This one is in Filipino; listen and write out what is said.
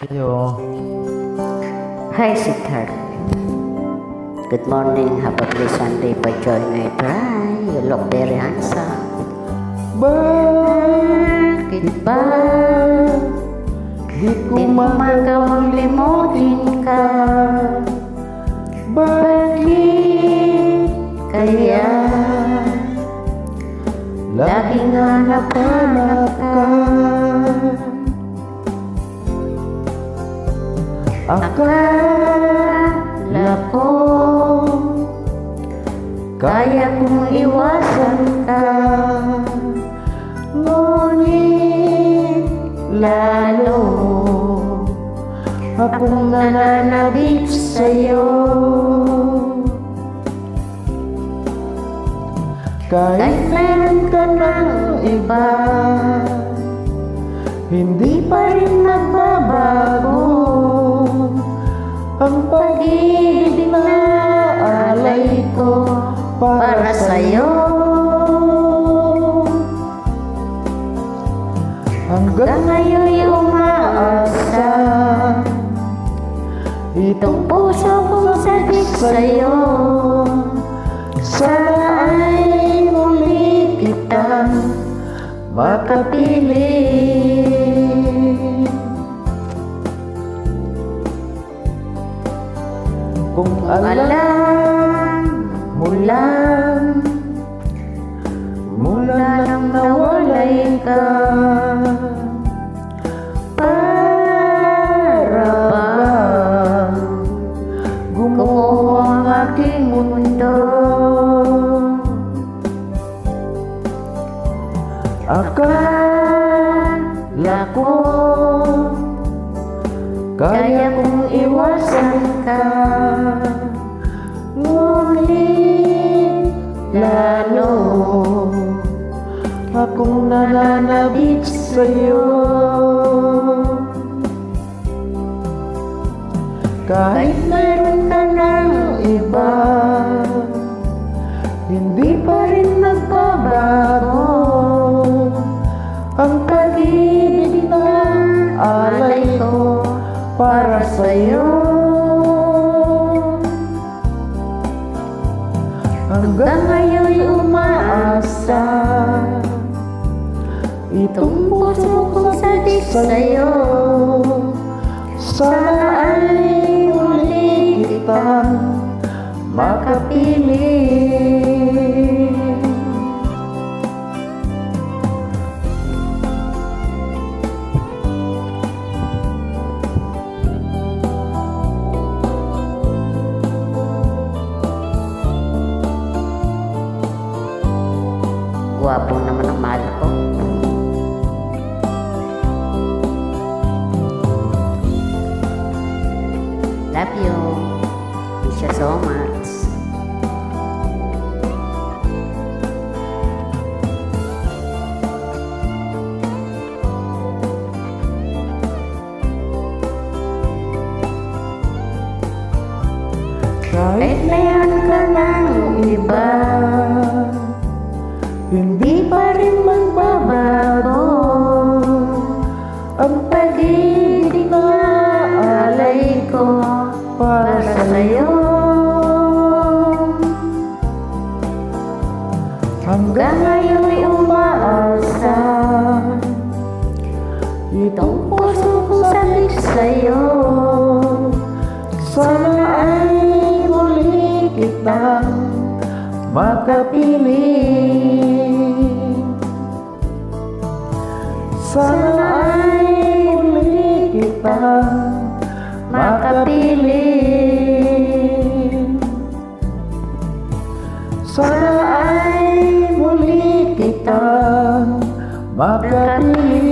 Ayo. Hi, Siddharth. Good morning. Have a blessed Sunday. Join me, try. You look very handsome. Bakit ba di ko magawang limutin ka? Bakit kaya laging hanap-hanap ka? Akala ko kaya kong iwasan ka, ngunit lalo akong nananabik sa'yo. Kahit meron ka ng iba, hindi pa rin nagbabago ang pag-ibig na alay ko para sa'yo. Hanggang ngayon'y umaasa itong puso kong sabik sa'yo. Sana ay muli kitang makapili. Kung alam mo lang mula nang nawalay ka, para bang gumuho ang aking mundo. Akala ko kaya kong iwasan ka, ngunit lalo akong nananabik sa'yo. Kahit meron ka ng iba, hindi pa rin nagbabago ang pag-ibig na alay ko para sa'yo. Hanggang ngayon'y umaasa itong puso kong sabik sa'yo. Sana ay muli kitang makapili. Guwapo naman ang mahal ko. Love you. Miss you so much. Kahit meron ka ng iba, hindi pa rin magbabago ang pag-ibig na alay ko para sa'yo. Hanggang ngayon'y umaasa itong puso kong sabik sa'yo. Sana ay muli kitang makapili. Sana ay muli kitang makapili. Sana ay muli kitang makapili.